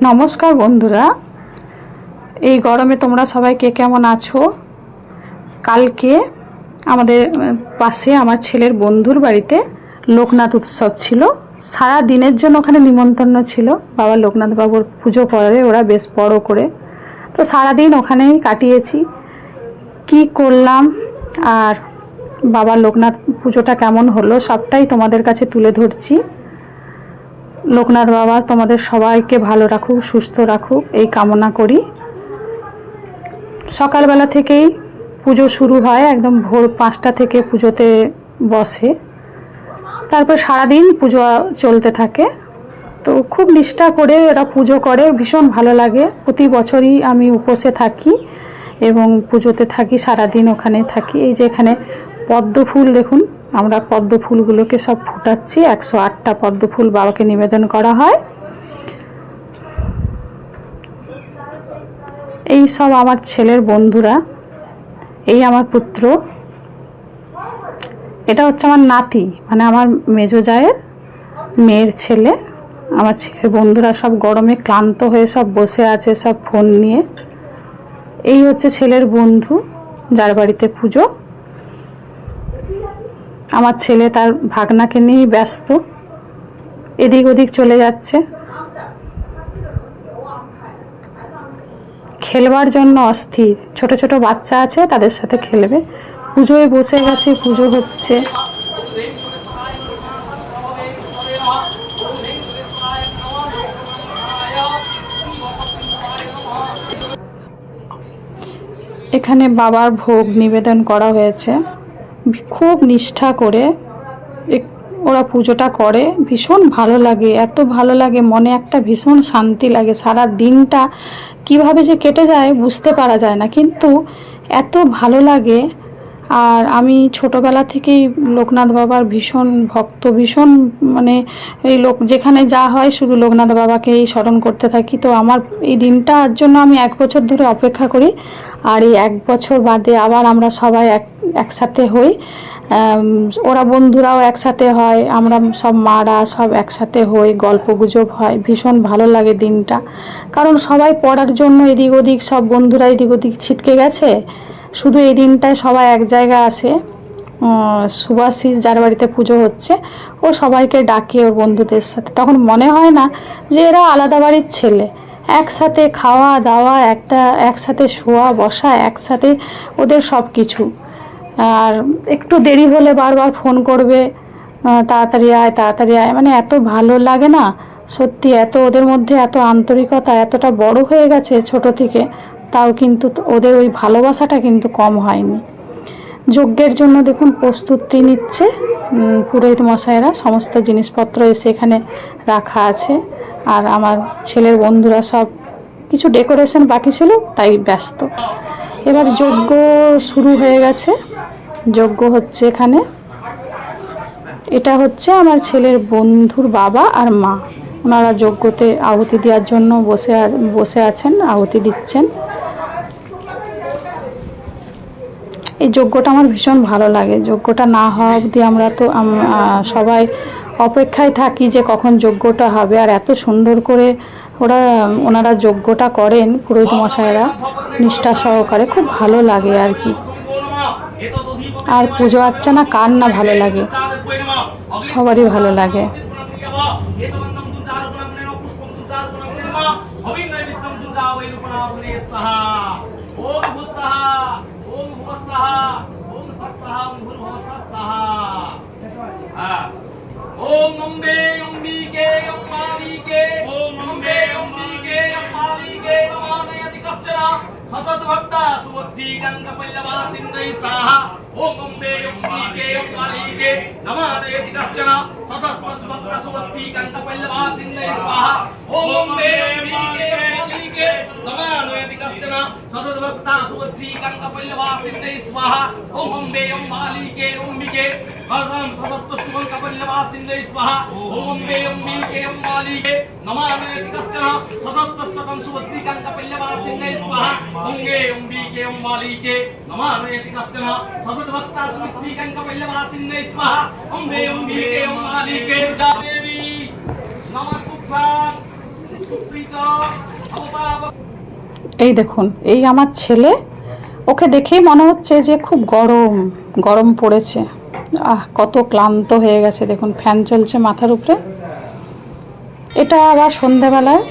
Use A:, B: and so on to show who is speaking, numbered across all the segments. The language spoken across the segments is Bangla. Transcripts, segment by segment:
A: নমস্কার বন্ধুরা, এই গরমে তোমরা সবাই কে কেমন আছো? কালকে আমাদের পাশে আমার ছেলের বন্ধুর বাড়িতে লোকনাথ উৎসব ছিল। সারা দিনের জন্য ওখানে নিমন্ত্রণ ছিল। বাবা লোকনাথ বাবুর পুজো করে ওরা বেশ বড় করে, তো সারাদিন ওখানেই কাটিয়েছি। কি করলাম আর বাবা লোকনাথ পুজোটা কেমন হলো সবটাই তোমাদের কাছে তুলে ধরছি। লোকনাথ বাবা তোমাদের সবাইকে ভালো রাখুক, সুস্থ রাখুক এই কামনা করি। সকালবেলা থেকেই পুজো শুরু হয়, একদম ভোর 5টা থেকে পুজোতে বসে, তারপর সারাদিন পুজো চলতে থাকে। তো খুব নিষ্ঠা করে এরা পুজো করে, ভীষণ ভালো লাগে। প্রতি বছরই আমি উপোসে থাকি এবং পুজোতে থাকি, সারাদিন ওখানে থাকি। এই যে এখানে পদ্ম ফুল দেখুন, আমরা পদ্ম ফুলগুলোকে সব ফুটাচ্ছি। 108টা পদ্ম ফুল বাবাকে নিবেদন করা হয়। এই সব আমার ছেলের বন্ধুরা, এই আমার পুত্র, এটা হচ্ছে আমার নাতি, মানে আমার মেজো জায়ের মেয়ের ছেলে। আমার ছেলের বন্ধুরা সব গরমে ক্লান্ত হয়ে সব বসে আছে, সব ফোন নিয়ে। এই হচ্ছে ছেলের বন্ধু যার বাড়িতে পুজো। আমার ছেলে তার ভাগনাকে নিয়ে ব্যস্ত, এদিক ওদিক চলে যাচ্ছে, খেলবার জন্য অস্থির। ছোট ছোট বাচ্চা আছে, তাদের সাথে খেলবে। পুজোয় বসে গেছে, পুজো হচ্ছে। এখানে বাবার ভোগ নিবেদন করা হয়েছে। খুব নিষ্ঠা করে ওরা পুজোটা করে, ভীষণ ভালো লাগে। এত ভালো লাগে, মনে একটা ভীষণ শান্তি লাগে। সারা দিনটা কিভাবে যে কেটে যায় বুঝতে পারা যায় না, কিন্তু এত ভালো লাগে। আর আমি ছোটোবেলা থেকেই লোকনাথ বাবার ভীষণ ভক্ত, ভীষণ মানে এই যেখানে যা হয় শুধু লোকনাথ বাবাকেই স্মরণ করতে থাকি। তো আমার এই দিনটার জন্য আমি 1 বছর ধরে অপেক্ষা করি। আর এই 1 বছর বাদে আবার আমরা সবাই একসাথে হই। ওরা বন্ধুরাও একসাথে হয়, আমরা সব মারা সব একসাথে হই, গল্প গুজব হয়। ভীষণ ভালো লাগে দিনটা, কারণ সবাই পড়ার জন্য এদিক ওদিক, সব বন্ধুরা এদিক ওদিক ছিটকে গেছে। শুধু এই দিনটায় সবাই এক জায়গায় আসে। সুভাষিস যার বাড়িতে পুজো হচ্ছে, ও সবাইকে ডাকে ওর বন্ধুদের সাথে। তখন মনে হয় না যে এরা আলাদা বাড়ির ছেলে। একসাথে খাওয়া দাওয়া, একসাথে শোয়া বসা, একসাথে ওদের সব কিছু। আর একটু দেরি হলে বারবার ফোন করবে, তাড়াতাড়ি আয় তাড়াতাড়ি আয়। মানে এত ভালো লাগে না সত্যি, এত ওদের মধ্যে এত আন্তরিকতা। এতটা বড় হয়ে গেছে ছোট থেকে, তাও কিন্তু ওদের ওই ভালোবাসাটা কিন্তু কম হয়নি। যজ্ঞের জন্য দেখুন প্রস্তুতি নিচ্ছে পুরোহিত মশাইরা। সমস্ত জিনিসপত্র এসে এখানে রাখা আছে। আর আমার ছেলের বন্ধুরা সব কিছু ডেকোরেশন বাকি ছিল, তাই ব্যস্ত। এবার যজ্ঞ শুরু হয়ে গেছে, যজ্ঞ হচ্ছে এখানে। এটা হচ্ছে আমার ছেলের বন্ধুর বাবা আর মা, ওনারা যজ্ঞতে আহুতি দেওয়ার জন্য বসে আছেন, আহুতি দিচ্ছেন। এই যজ্ঞটা আমার ভীষণ ভালো লাগে। যজ্ঞটা না হওয়া অবধি আমরা তো সবাই অপেক্ষায় থাকি যে কখন যজ্ঞটা হবে। আর এত সুন্দর করে ওনারা যজ্ঞটা করেন পুরোহিত মশাইরা, নিষ্ঠা সহকারে। খুব ভালো লাগে আর কি। আর পুজো অর্চনা কার না ভালো লাগে, সবারই ভালো লাগে।
B: ओम अम्बे अम्बिके अम्बालिके ओम अम्बे अम्बिके अम्बालिके नमामयति कश्चन ससत भक्ता सुबुद्धि गंग पल्लवा सिंधै स्वाहा ओम अम्बे अम्बिके अम्बालिके नमामयति कश्चन ससत भक्ता सुबुद्धि गंग पल्लवा सिंधै स्वाहा ओम अम्बे अम्बिके अम्बालिके नमामयति कश्चन ससत भक्ता सुबुद्धि गंग पल्लवा सिंधै स्वाहा ओम अम्बे अम्बालिके अम्बिके भगवान ससत सुगंग पल्लवा सिंधै स्वाहा ओम अम्बे अम्बिके अम्बालिके नमामयति कश्चन ससत सकं सुबुद्धि गंग पल्लवा सिंधै स्वाहा ओंगे अम्बिके अम्बालिके नमामयति कश्चन ससत भक्ता सुबुद्धि गंग पल्लवा सिंधै स्वाहा ओंगे अम्बिके अम्बालिके देवी नमः
A: এই দেখুন, এই আমার ছেলে, ওকে দেখেই মনে হচ্ছে যে খুব গরম গরম পড়েছে। কত ক্লান্ত হয়ে গেছে, দেখুন ফ্যান চলছে মাথার উপরে। এটা আবার সন্ধেবেলায়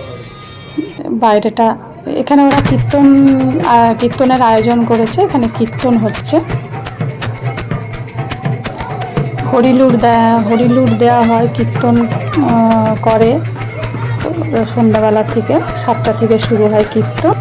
A: বাইরেটা, এখানে ওরা কীর্তনের আয়োজন করেছে, এখানে কীর্তন হচ্ছে, হরিলুট দেওয়া হয়, কীর্তন করে। সন্ধ্যাবেলা থেকে 7টা থেকে শুরু হয় কীর্তন।